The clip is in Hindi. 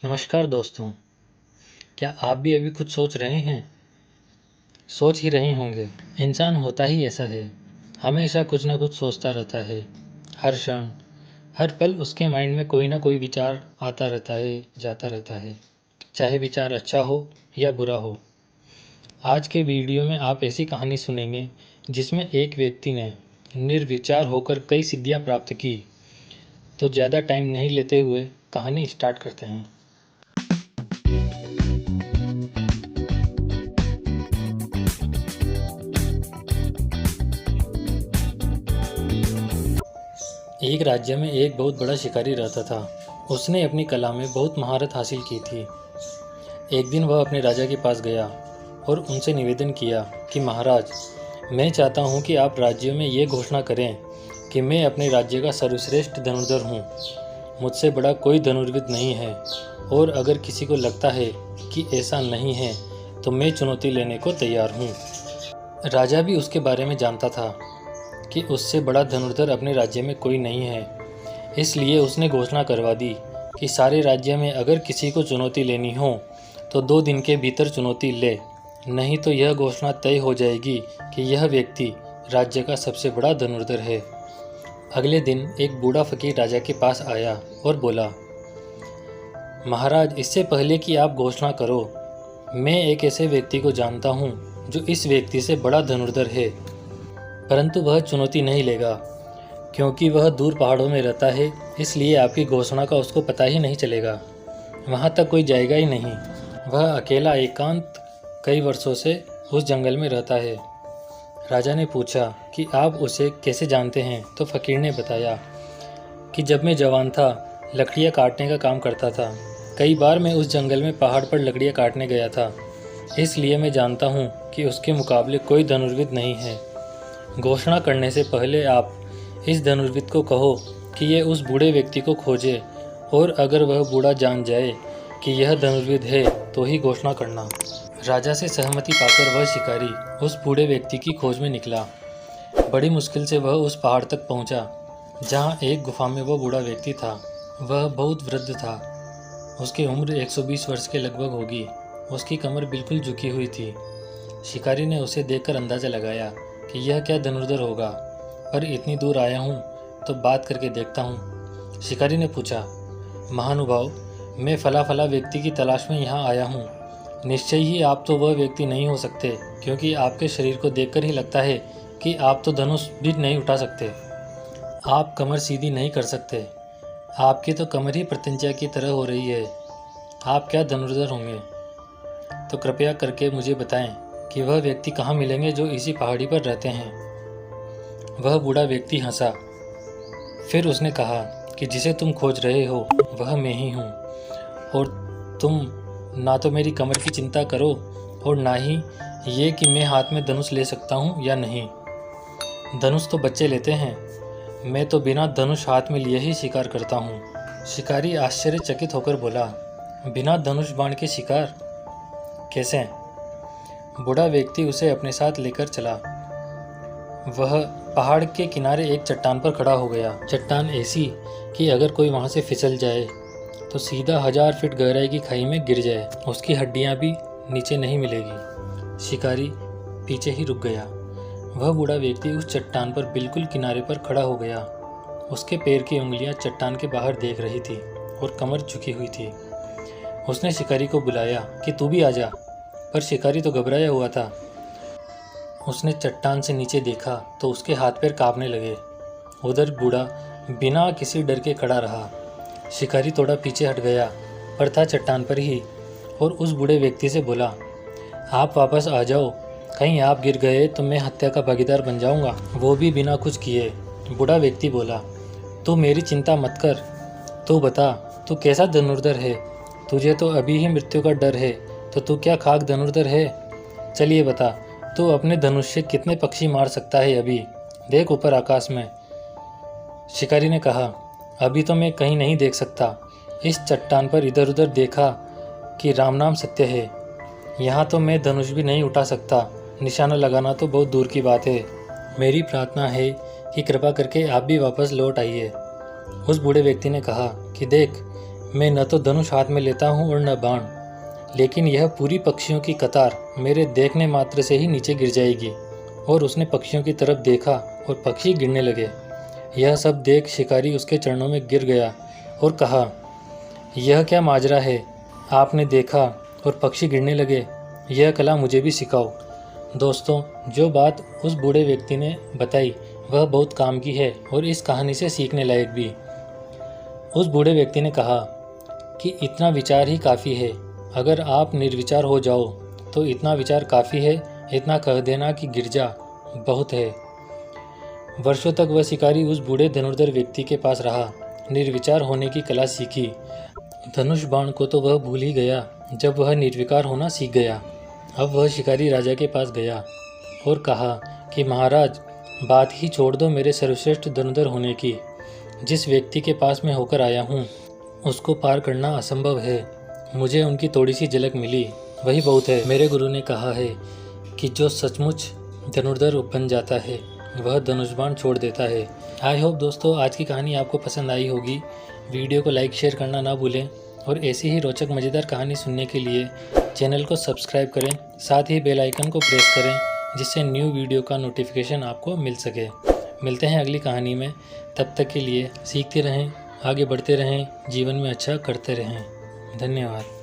नमस्कार दोस्तों। क्या आप भी अभी कुछ सोच रहे हैं? सोच ही रहे होंगे। इंसान होता ही ऐसा है, हमेशा कुछ ना कुछ सोचता रहता है। हर क्षण हर पल उसके माइंड में कोई ना कोई विचार आता रहता है, जाता रहता है, चाहे विचार अच्छा हो या बुरा हो। आज के वीडियो में आप ऐसी कहानी सुनेंगे जिसमें एक व्यक्ति ने निर्विचार होकर कई सिद्धियां प्राप्त की। तो ज़्यादा टाइम नहीं लेते हुए कहानी स्टार्ट करते हैं। एक राज्य में एक बहुत बड़ा शिकारी रहता था। उसने अपनी कला में बहुत महारत हासिल की थी। एक दिन वह अपने राजा के पास गया और उनसे निवेदन किया कि महाराज, मैं चाहता हूँ कि आप राज्य में ये घोषणा करें कि मैं अपने राज्य का सर्वश्रेष्ठ धनुर्धर हूँ। मुझसे बड़ा कोई धनुर्विद नहीं है, और अगर किसी को लगता है कि ऐसा नहीं है तो मैं चुनौती लेने को तैयार हूँ। राजा भी उसके बारे में जानता था कि उससे बड़ा धनुर्धर अपने राज्य में कोई नहीं है। इसलिए उसने घोषणा करवा दी कि सारे राज्य में अगर किसी को चुनौती लेनी हो तो 2 दिन के भीतर चुनौती ले, नहीं तो यह घोषणा तय हो जाएगी कि यह व्यक्ति राज्य का सबसे बड़ा धनुर्धर है। अगले दिन एक बूढ़ा फकीर राजा के पास आया और बोला, महाराज, इससे पहले कि आप घोषणा करो, मैं एक ऐसे व्यक्ति को जानता हूँ जो इस व्यक्ति से बड़ा धनुर्धर है, परंतु वह चुनौती नहीं लेगा क्योंकि वह दूर पहाड़ों में रहता है। इसलिए आपकी घोषणा का उसको पता ही नहीं चलेगा, वहाँ तक कोई जाएगा ही नहीं। वह अकेला एकांत कई वर्षों से उस जंगल में रहता है। राजा ने पूछा कि आप उसे कैसे जानते हैं? तो फकीर ने बताया कि जब मैं जवान था, लकड़ियाँ काटने का काम करता था। कई बार मैं उस जंगल में पहाड़ पर लकड़ियाँ काटने गया था, इसलिए मैं जानता हूँ कि उसके मुकाबले कोई धनुर्विद नहीं है। घोषणा करने से पहले आप इस धनुर्विद को कहो कि यह उस बूढ़े व्यक्ति को खोजे, और अगर वह बूढ़ा जान जाए कि यह धनुर्विद है तो ही घोषणा करना। राजा से सहमति पाकर वह शिकारी उस बूढ़े व्यक्ति की खोज में निकला। बड़ी मुश्किल से वह उस पहाड़ तक पहुंचा, जहां एक गुफा में वह बूढ़ा व्यक्ति था। वह बहुत वृद्ध था, उसकी उम्र 120 वर्ष के लगभग होगी। उसकी कमर बिल्कुल झुकी हुई थी। शिकारी ने उसे देखकर अंदाज़ा लगाया कि यह क्या धनुर्धर होगा, पर इतनी दूर आया हूँ तो बात करके देखता हूँ। शिकारी ने पूछा, महानुभाव, मैं फला फला व्यक्ति की तलाश में यहाँ आया हूँ। निश्चय ही आप तो वह व्यक्ति नहीं हो सकते, क्योंकि आपके शरीर को देखकर ही लगता है कि आप तो धनुष भी नहीं उठा सकते। आप कमर सीधी नहीं कर सकते, आपकी तो कमर ही प्रत्यंचा की तरह हो रही है। आप क्या धनुर्धर होंगे? तो कृपया करके मुझे बताएं कि वह व्यक्ति कहाँ मिलेंगे जो इसी पहाड़ी पर रहते हैं। वह बूढ़ा व्यक्ति हंसा। फिर उसने कहा कि जिसे तुम खोज रहे हो वह मैं ही हूँ, और तुम ना तो मेरी कमर की चिंता करो और ना ही ये कि मैं हाथ में धनुष ले सकता हूँ या नहीं। धनुष तो बच्चे लेते हैं, मैं तो बिना धनुष हाथ में लिए ही शिकार करता हूँ। शिकारी आश्चर्यचकित होकर बोला, बिना धनुष बाण के शिकार कैसे? बूढ़ा व्यक्ति उसे अपने साथ लेकर चला। वह पहाड़ के किनारे एक चट्टान पर खड़ा हो गया। चट्टान ऐसी कि अगर कोई वहां से फिसल जाए तो सीधा 1000 फीट गहराई की खाई में गिर जाए, उसकी हड्डियां भी नीचे नहीं मिलेगी। शिकारी पीछे ही रुक गया। वह बूढ़ा व्यक्ति उस चट्टान पर बिल्कुल किनारे पर खड़ा हो गया। उसके पैर की उंगलियां चट्टान के बाहर देख रही थी और कमर झुकी हुई थी। उसने शिकारी को बुलाया कि तू भी आ जा, पर शिकारी तो घबराया हुआ था। उसने चट्टान से नीचे देखा तो उसके हाथ पैर कांपने लगे। उधर बूढ़ा बिना किसी डर के खड़ा रहा। शिकारी थोड़ा पीछे हट गया, पर था चट्टान पर ही, और उस बूढ़े व्यक्ति से बोला, आप वापस आ जाओ, कहीं आप गिर गए तो मैं हत्या का भागीदार बन जाऊंगा, वो भी बिना कुछ किए। बूढ़ा व्यक्ति बोला, तू मेरी चिंता मत कर, तू बता तू कैसा धनुर्धर है? तुझे तो अभी ही मृत्यु का डर है, तो तू क्या खाक धनुर्धर है? चलिए बता, तू अपने धनुष से कितने पक्षी मार सकता है? अभी देख ऊपर आकाश में। शिकारी ने कहा, अभी तो मैं कहीं नहीं देख सकता। इस चट्टान पर इधर उधर देखा कि राम नाम सत्य है। यहाँ तो मैं धनुष भी नहीं उठा सकता, निशाना लगाना तो बहुत दूर की बात है। मेरी प्रार्थना है कि कृपा करके आप भी वापस लौट आइए। उस बूढ़े व्यक्ति ने कहा कि देख, मैं न तो धनुष हाथ में लेता हूँ और न बाण, लेकिन यह पूरी पक्षियों की कतार मेरे देखने मात्र से ही नीचे गिर जाएगी। और उसने पक्षियों की तरफ देखा और पक्षी गिरने लगे। यह सब देख शिकारी उसके चरणों में गिर गया और कहा, यह क्या माजरा है? आपने देखा और पक्षी गिरने लगे, यह कला मुझे भी सिखाओ। दोस्तों, जो बात उस बूढ़े व्यक्ति ने बताई वह बहुत काम की है और इस कहानी से सीखने लायक भी। उस बूढ़े व्यक्ति ने कहा कि इतना विचार ही काफ़ी है। अगर आप निर्विचार हो जाओ तो इतना विचार काफ़ी है, इतना कह देना कि गिर जा बहुत है। वर्षों तक वह शिकारी उस बूढ़े धनुर्धर व्यक्ति के पास रहा, निर्विचार होने की कला सीखी। धनुष बाण को तो वह भूल ही गया जब वह निर्विकार होना सीख गया। अब वह शिकारी राजा के पास गया और कहा कि महाराज, बात ही छोड़ दो मेरे सर्वश्रेष्ठ धनुर्धर होने की। जिस व्यक्ति के पास मैं होकर आया हूँ उसको पार करना असंभव है। मुझे उनकी थोड़ी सी झलक मिली, वही बहुत है। मेरे गुरु ने कहा है कि जो सचमुच धनुर्धर बन जाता है वह धनुष बाण छोड़ देता है। आई होप दोस्तों आज की कहानी आपको पसंद आई होगी। वीडियो को लाइक शेयर करना ना भूलें और ऐसी ही रोचक मज़ेदार कहानी सुनने के लिए चैनल को सब्सक्राइब करें, साथ ही बेल आइकन को प्रेस करें जिससे न्यू वीडियो का नोटिफिकेशन आपको मिल सके। मिलते हैं अगली कहानी में, तब तक के लिए सीखते रहें, आगे बढ़ते रहें, जीवन में अच्छा करते रहें। धन्यवाद।